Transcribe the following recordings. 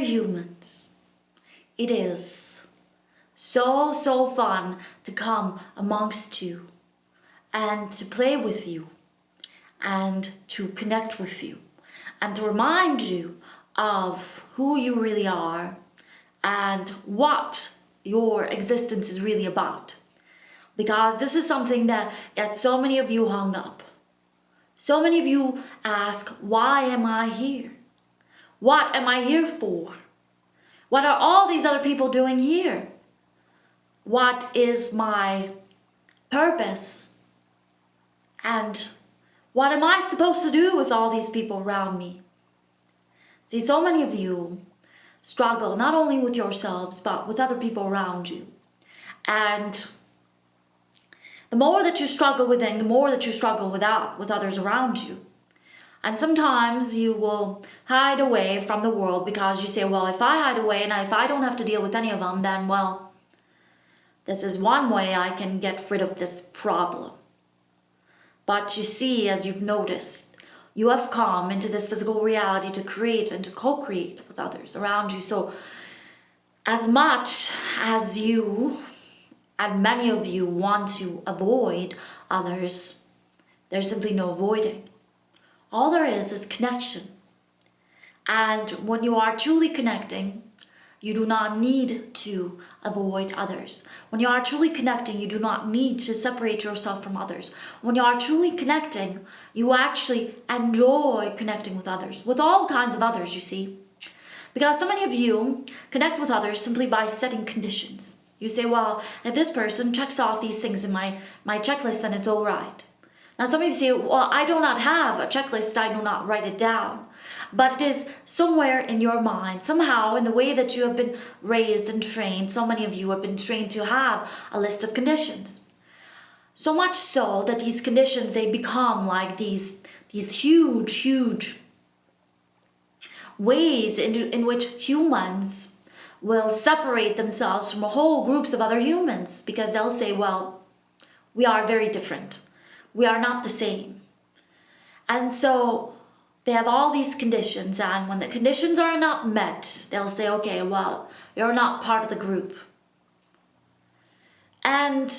humans, it is so fun to come amongst you and to play with you and to connect with you and to remind you of who you really are and what your existence is really about. Because this is something that gets so many of you hung up. So many of you ask, why am I here? What am I here for? What are all these other people doing here? What is my purpose? And what am I supposed to do with all these people around me? See, so many of you struggle not only with yourselves, but with other people around you. And the more that you struggle within, the more that you struggle without, with others around you. And sometimes you will hide away from the world because you say, well, if I hide away and if I don't have to deal with any of them, then, well, this is one way I can get rid of this problem. But you see, as you've noticed, you have come into this physical reality to create and to co-create with others around you. So as much as you and many of you want to avoid others, there's simply no avoiding. All there is connection. And when you are truly connecting, you do not need to avoid others. When you are truly connecting, you do not need to separate yourself from others. When you are truly connecting, you actually enjoy connecting with others, with all kinds of others, you see. Because so many of you connect with others simply by setting conditions. You say, well, if this person checks off these things in my checklist, then it's all right. Now, some of you say, well, I do not have a checklist, I do not write it down. But it is somewhere in your mind, somehow in the way that you have been raised and trained, so many of you have been trained to have a list of conditions. So much so that these conditions, they become like these huge ways in which humans will separate themselves from whole groups of other humans, because they'll say, well, we are very different. We are not the same. And so they have all these conditions, and when the conditions are not met, they'll say, okay, well, you're not part of the group. And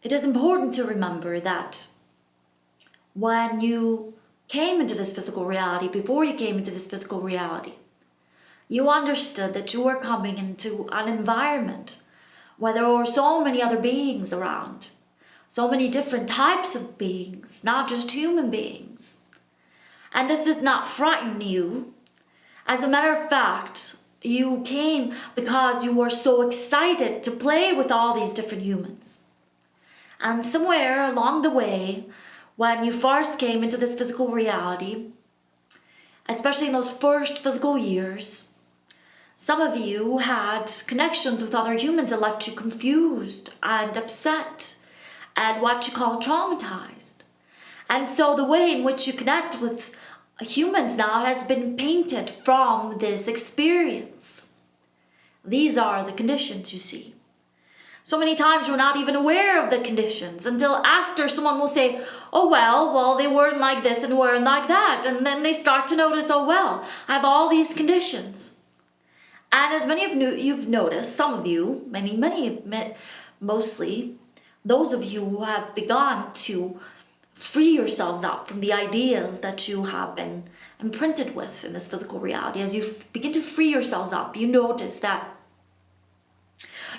it is important to remember that when you came into this physical reality, before you came into this physical reality, you understood that you were coming into an environment where there were so many other beings around. So many different types of beings, not just human beings. And this did not frighten you. As a matter of fact, you came because you were so excited to play with all these different humans. And somewhere along the way, when you first came into this physical reality, especially in those first physical years, some of you had connections with other humans that left you confused and upset, and what you call traumatized. And so the way in which you connect with humans now has been painted from this experience. These are the conditions, you see. So many times you're not even aware of the conditions until after someone will say, oh, well, they weren't like this and weren't like that. And then they start to notice, oh, well, I have all these conditions. And as many of you've noticed, some of you, mostly, those of you who have begun to free yourselves up from the ideas that you have been imprinted with in this physical reality, as you begin to free yourselves up, you notice that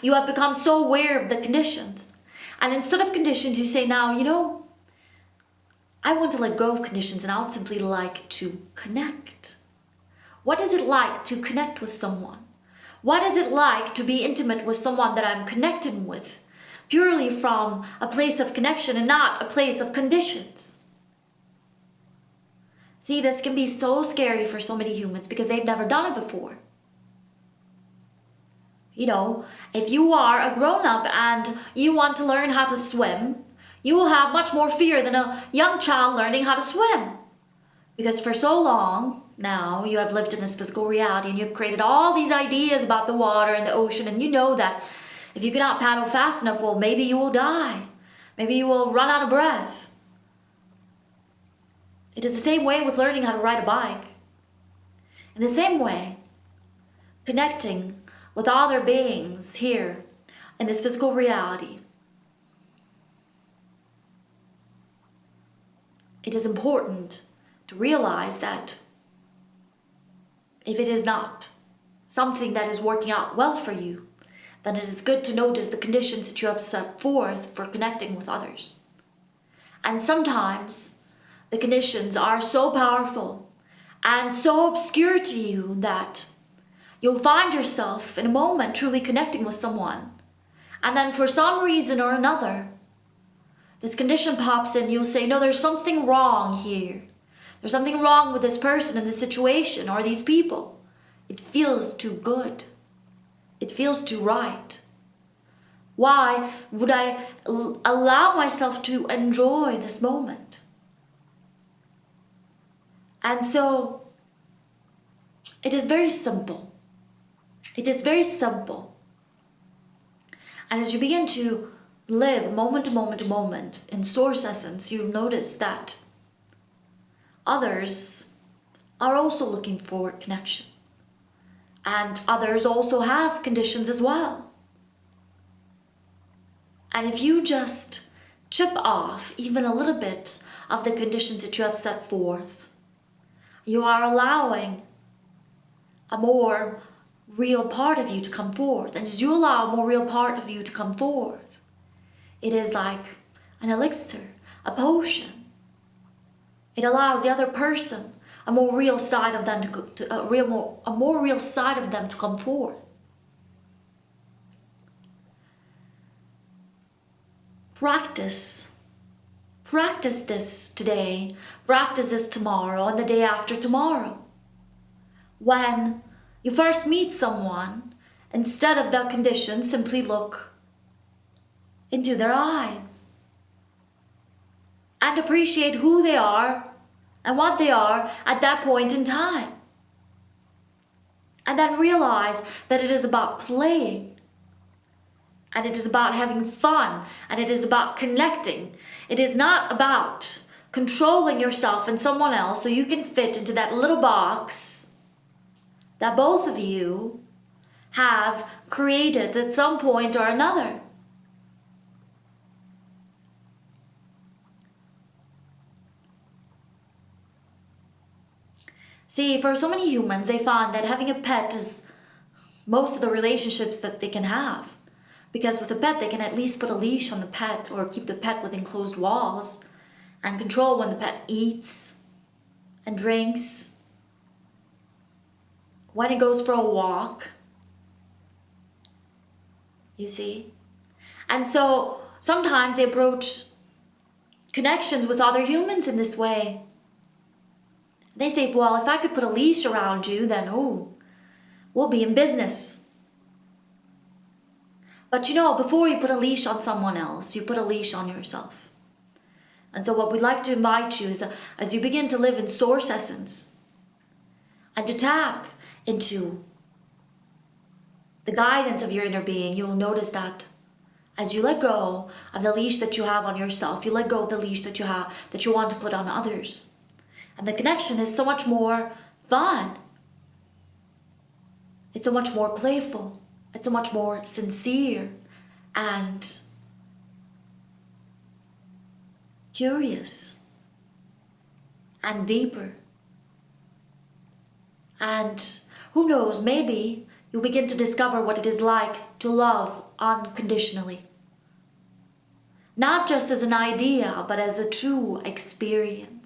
you have become so aware of the conditions. And instead of conditions, you say, now, I want to let go of conditions and I would simply like to connect. What is it like to connect with someone? What is it like to be intimate with someone that I'm connected with? Purely from a place of connection and not a place of conditions. See, this can be so scary for so many humans because they've never done it before. If you are a grown-up and you want to learn how to swim, you will have much more fear than a young child learning how to swim. Because for so long now, you have lived in this physical reality and you've created all these ideas about the water and the ocean, and you know that if you cannot paddle fast enough, well, maybe you will die. Maybe you will run out of breath. It is the same way with learning how to ride a bike. In the same way, connecting with other beings here in this physical reality, it is important to realize that if it is not something that is working out well for you, then it is good to notice the conditions that you have set forth for connecting with others. And sometimes the conditions are so powerful and so obscure to you that you'll find yourself in a moment truly connecting with someone. And then for some reason or another, this condition pops in, you'll say, no, there's something wrong here. There's something wrong with this person and this situation or these people. It feels too good. It feels too right. Why would I allow myself to enjoy this moment? And so, it is very simple. It is very simple. And as you begin to live moment to moment to moment in source essence, you'll notice that others are also looking for connection. And others also have conditions as well. And if you just chip off even a little bit of the conditions that you have set forth, you are allowing a more real part of you to come forth. And as you allow a more real part of you to come forth, it is like an elixir, a potion. It allows the other person a more real side of them a more real side of them to come forth. Practice this today, practice this tomorrow, and the day after tomorrow. When you first meet someone, instead of the condition, simply look into their eyes and appreciate who they are and what they are at that point in time. And then realize that it is about playing, and it is about having fun, and it is about connecting. It is not about controlling yourself and someone else so you can fit into that little box that both of you have created at some point or another. See, for so many humans, they find that having a pet is most of the relationships that they can have. Because with a pet, they can at least put a leash on the pet or keep the pet within closed walls and control when the pet eats and drinks, when it goes for a walk. You see? And so sometimes they approach connections with other humans in this way. They say, well, if I could put a leash around you, then, we'll be in business. But before you put a leash on someone else, you put a leash on yourself. And so what we'd like to invite you is, as you begin to live in source essence and to tap into the guidance of your inner being, you'll notice that as you let go of the leash that you have on yourself, you let go of the leash that you have, that you want to put on others. And the connection is so much more fun. It's so much more playful. It's so much more sincere and curious and deeper. And who knows, maybe you'll begin to discover what it is like to love unconditionally. Not just as an idea, but as a true experience.